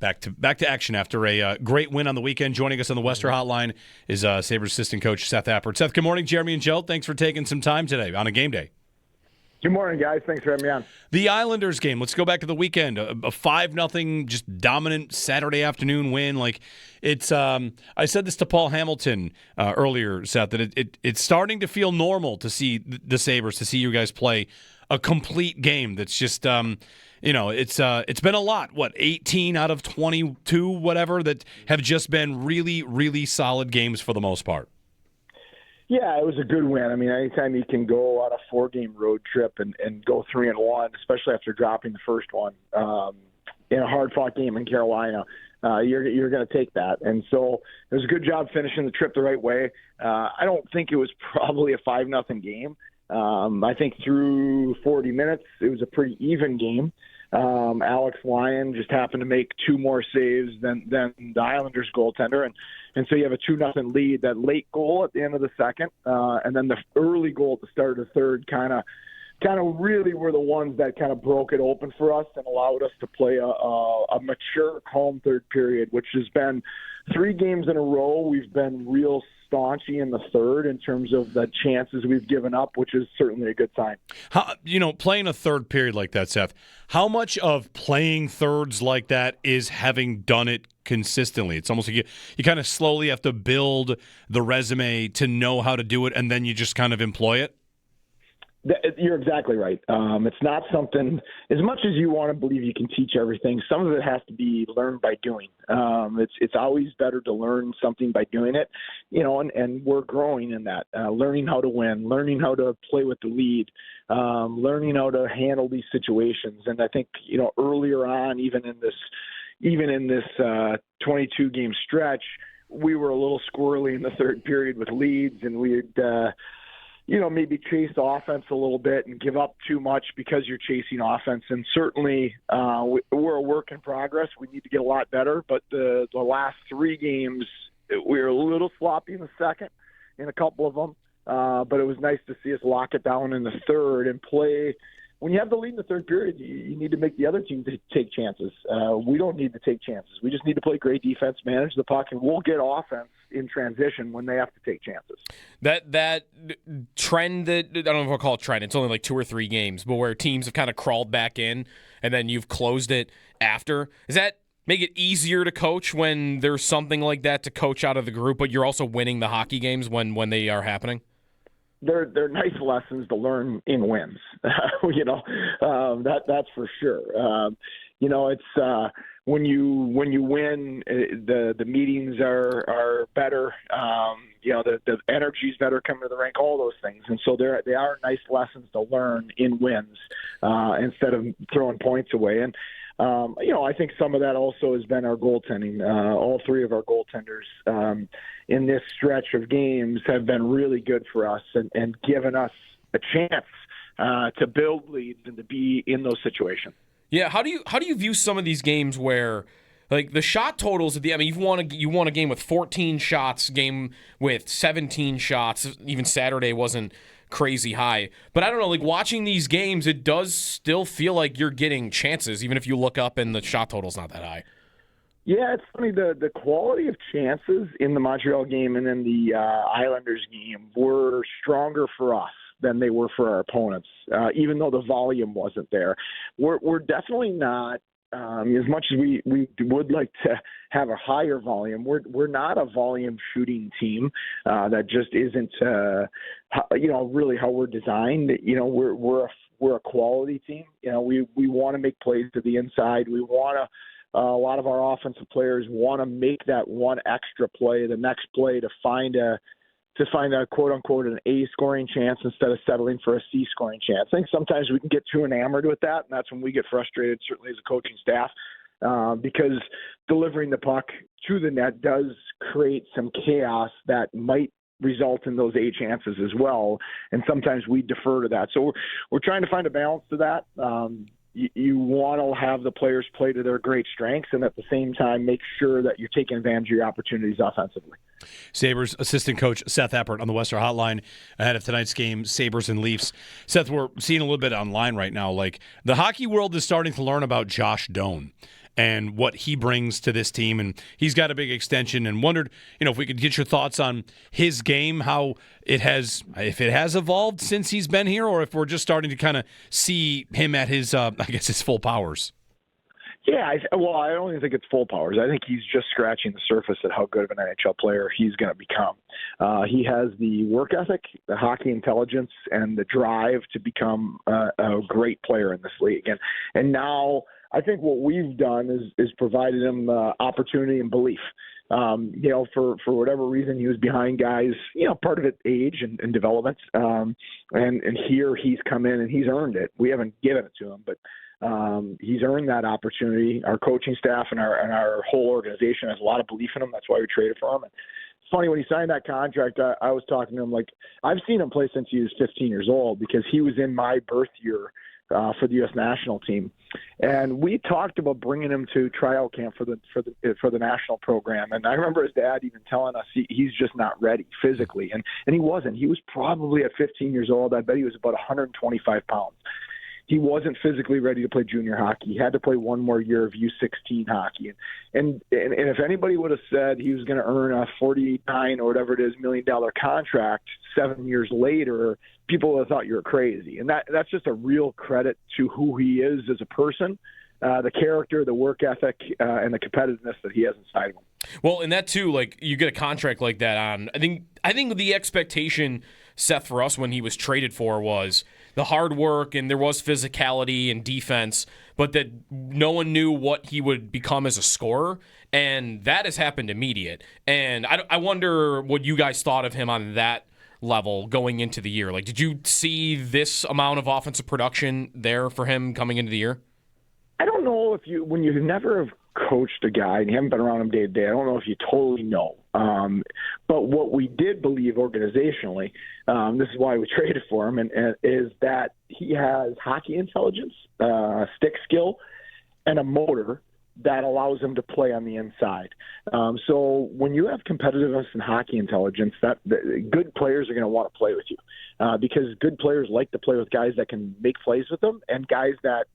Back to action after a great win on the weekend. Joining us on the Western Hotline is Sabres assistant coach Seth Appert. Seth, good morning. Jeremy and Joe, thanks for taking some time today on a game day. Good morning, guys. Thanks for having me on. The Islanders game. Let's go back to the weekend. A 5-0 just dominant Saturday afternoon win. Like it's. I said this to Paul Hamilton earlier, Seth, that it's starting to feel normal to see the Sabres, to see you guys play a complete game. That's just. It's been a lot. 18 out of 22, whatever, that have just been really, really solid games for the most part. Yeah, it was a good win. I mean, anytime you can go on a 4-game road trip and go 3-1, especially after dropping the first one in a hard-fought game in Carolina, you're going to take that. And so it was a good job finishing the trip the right way. I don't think it was probably a 5-0 game. I think through 40 minutes, it was a pretty even game. Alex Lyon just happened to make 2 more saves than the Islanders goaltender. And so you have a 2-0 lead. That late goal at the end of the second, and then the early goal at the start of the third kind of really were the ones that kind of broke it open for us and allowed us to play a mature, calm third period, which has been 3 games in a row. We've been real staunchy in the third in terms of the chances we've given up, which is certainly a good sign. Playing a third period like that, Seth, how much of playing thirds like that is having done it consistently? It's almost like you kind of slowly have to build the resume to know how to do it, and then you just kind of employ it? You're exactly right. It's not something, as much as you want to believe you can teach everything, some of it has to be learned by doing. It's always better to learn something by doing it, and we're growing in that, learning how to win, learning how to play with the lead, learning how to handle these situations. And I think, earlier on, even in this 22-game stretch, we were a little squirrely in the third period with leads, and we'd maybe chase offense a little bit and give up too much because you're chasing offense. And certainly we're a work in progress. We need to get a lot better. But the last 3 games, we were a little sloppy in the second in a couple of them. But it was nice to see us lock it down in the third and play. When you have the lead in the third period, you need to make the other team take chances. We don't need to take chances. We just need to play great defense, manage the puck, and we'll get offense in transition when they have to take chances. That trend that, I don't know if I'll call it trend, it's only like 2 or 3 games, but where teams have kind of crawled back in and then you've closed it after, does that make it easier to coach when there's something like that to coach out of the group, but you're also winning the hockey games when they are happening? They're nice lessons to learn in wins, that's for sure. It's when you win, the meetings are better. The energy's better coming to the rink, all those things, and so they are nice lessons to learn in wins instead of throwing points away. And I think some of that also has been our goaltending. All 3 of our goaltenders in this stretch of games have been really good for us and given us a chance to build leads and to be in those situations. Yeah, how do you view some of these games where, like, the shot totals you won a game with 14 shots, game with 17 shots. Even Saturday wasn't crazy high. But I don't know, like, watching these games, it does still feel like you're getting chances, even if you look up and the shot total's not that high. Yeah, it's funny. The quality of chances in the Montreal game and in the Islanders game were stronger for us than they were for our opponents, even though the volume wasn't there. We're definitely not, as much as we would like to have a higher volume, we're not a volume shooting team. That just isn't, really how we're designed. We're a quality team. We want to make plays to the inside. We want to. A lot of our offensive players want to make that one extra play, the next play, to find a quote unquote an A scoring chance instead of settling for a C scoring chance. I think sometimes we can get too enamored with that, and that's when we get frustrated, certainly as a coaching staff, because delivering the puck to the net does create some chaos that might result in those A chances as well. And sometimes we defer to that. So we're trying to find a balance to that. You want to have the players play to their great strengths and at the same time make sure that you're taking advantage of your opportunities offensively. Sabres assistant coach Seth Appert on the Western Hotline ahead of tonight's game, Sabres and Leafs. Seth, we're seeing a little bit online right now, like the hockey world is starting to learn about Josh Doan. and what he brings to this team. And he's got a big extension, and wondered, if we could get your thoughts on his game, how it has, if it has evolved since he's been here, or if we're just starting to kind of see him at his, his full powers. Yeah, I don't even think it's full powers. I think he's just scratching the surface at how good of an NHL player he's going to become. He has the work ethic, the hockey intelligence, and the drive to become a great player in this league. And now I think what we've done is provided him opportunity and belief. For whatever reason, he was behind guys, part of it, age and development. And here he's come in and he's earned it. We haven't given it to him, but he's earned that opportunity. Our coaching staff and our whole organization has a lot of belief in him. That's why we traded for him. And it's funny, when he signed that contract, I was talking to him like, I've seen him play since he was 15 years old, because he was in my birth year for the U.S. national team. And we talked about bringing him to tryout camp for the national program. And I remember his dad even telling us he's just not ready physically. And he wasn't. He was probably at 15 years old, I bet he was about 125 pounds. He wasn't physically ready to play junior hockey. He had to play one more year of U16 hockey. And if anybody would have said he was going to earn a $49 or whatever it is $1 million contract 7 years later, people would have thought you were crazy. And that's just a real credit to who he is as a person, the character, the work ethic, and the competitiveness that he has inside of him. Well, and that too, like, you get a contract like that on. I think the expectation, Seth, for us when he was traded for was the hard work, and there was physicality and defense, but that no one knew what he would become as a scorer, and that has happened immediate. And I wonder what you guys thought of him on that level going into the year. Like, did you see this amount of offensive production there for him coming into the year? I don't know when you never have coached a guy and you haven't been around him day to day, I don't know if you totally know. But what we did believe organizationally, this is why we traded for him, and is that he has hockey intelligence, stick skill, and a motor that allows him to play on the inside. So when you have competitiveness and hockey intelligence, good players are going to want to play with you, because good players like to play with guys that can make plays with them and guys that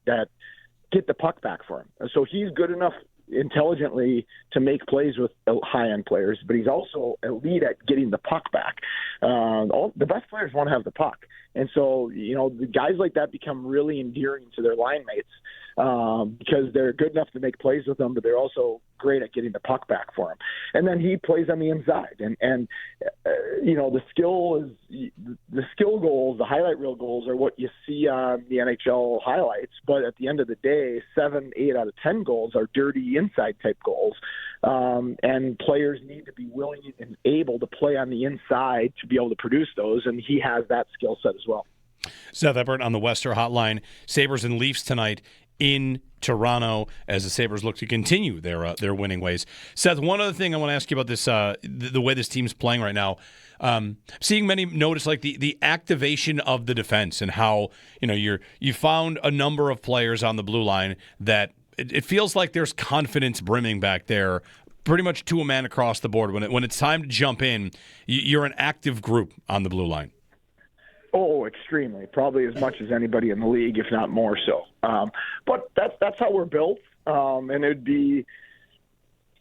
get the puck back for him. So he's good enough intelligently to make plays with high-end players, but he's also elite at getting the puck back. The best players want to have the puck. And so, the guys like that become really endearing to their line mates, because they're good enough to make plays with them, but they're also great at getting the puck back for him. And then he plays on the inside. And the skill goals, the highlight reel goals are what you see on the NHL highlights. But at the end of the day, 7, 8 out of 10 goals are dirty inside type goals. And players need to be willing and able to play on the inside to be able to produce those. And he has that skill set as well. Seth Appert on the Wester Hotline. Sabres and Leafs tonight in Toronto as the Sabres look to continue their winning ways. Seth, one other thing I want to ask you about this, the way this team's playing right now. Seeing many notice like the activation of the defense and how you found a number of players on the blue line that it feels like there's confidence brimming back there, pretty much to a man across the board. When it's time to jump in, you're an active group on the blue line. Oh, extremely. Probably as much as anybody in the league, if not more so. But that's how we're built. And it'd be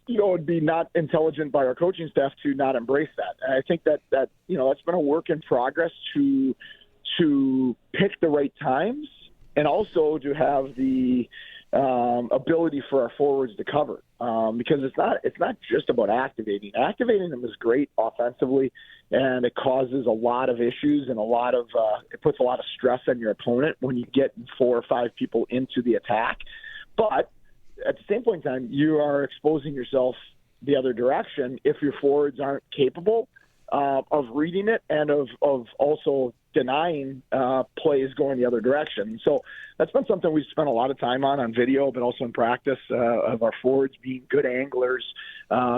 not intelligent by our coaching staff to not embrace that. And I think that that's been a work in progress to pick the right times, and also to have the ability for our forwards to cover, because it's not just about activating. Activating them is great offensively, and it causes a lot of issues and it puts a lot of stress on your opponent when you get 4 or 5 people into the attack. But at the same point in time, you are exposing yourself the other direction if your forwards aren't capable of reading it and of also denying plays going the other direction. So that's been something we've spent a lot of time on video, but also in practice, of our forwards being good anglers,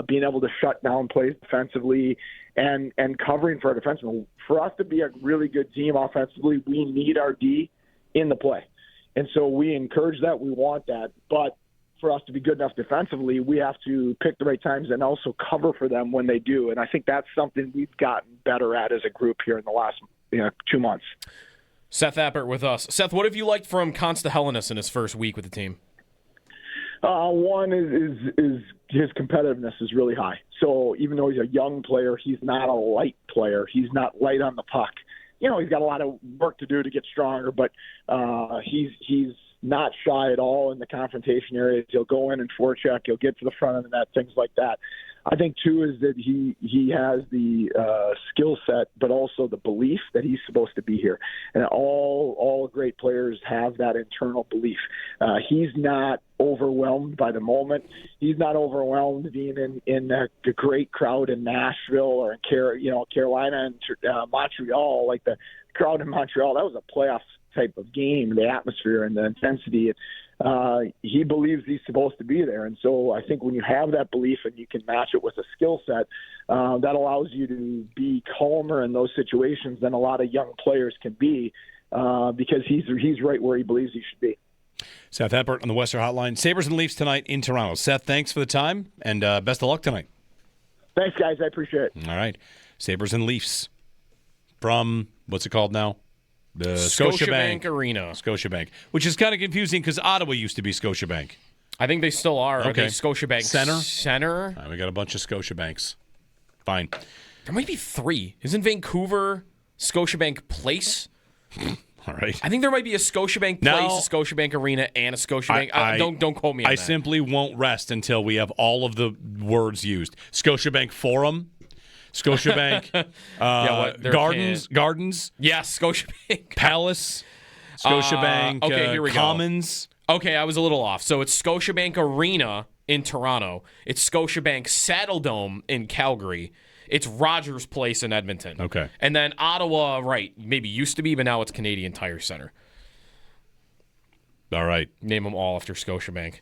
being able to shut down plays defensively, and covering for our defensemen. For us to be a really good team offensively, we need our D in the play. And so we encourage that. We want that. But for us to be good enough defensively, we have to pick the right times and also cover for them when they do. And I think that's something we've gotten better at as a group here in the last 2 months. Seth Appert with us. Seth, what have you liked from Consta Hellenis in his first week with the team? One is his competitiveness is really high. So even though he's a young player, he's not a light player. He's not light on the puck. He's got a lot of work to do to get stronger, but he's not shy at all in the confrontation areas. He'll go in and forecheck. He'll get to the front of the net, things like that. I think, too, is that he has the skill set, but also the belief that he's supposed to be here. And all great players have that internal belief. He's not overwhelmed by the moment. He's not overwhelmed being in a great crowd in Nashville or in Carolina and Montreal. Like the crowd in Montreal, that was a playoff type of game, the atmosphere and the intensity. He believes he's supposed to be there. And so I think when you have that belief and you can match it with a skill set, that allows you to be calmer in those situations than a lot of young players can be, because he's right where he believes he should be. Seth Appert on the Western Hotline. Sabres and Leafs tonight in Toronto. Seth, thanks for the time, and best of luck tonight. Thanks, guys. I appreciate it. All right. Sabres and Leafs from, what's it called now? The Scotiabank Arena. Scotiabank, which is kind of confusing because Ottawa used to be Scotiabank. I think they still are. Okay. Are they Scotiabank Center? All right, we got a bunch of Scotiabanks. Fine. There might be 3. Isn't Vancouver Scotiabank Place? All right. I think there might be a Scotiabank Place, a Scotiabank Arena, and a Scotiabank. Don't quote me on that. I simply won't rest until we have all of the words used. Scotiabank Forum. Scotiabank Gardens. Yes, Scotiabank Palace. Scotiabank okay, here we Commons. Go. Okay, I was a little off. So it's Scotiabank Arena in Toronto. It's Scotiabank Saddledome in Calgary. It's Rogers Place in Edmonton. Okay. And then Ottawa, right, maybe used to be, but now it's Canadian Tire Center. All right. Name them all after Scotiabank.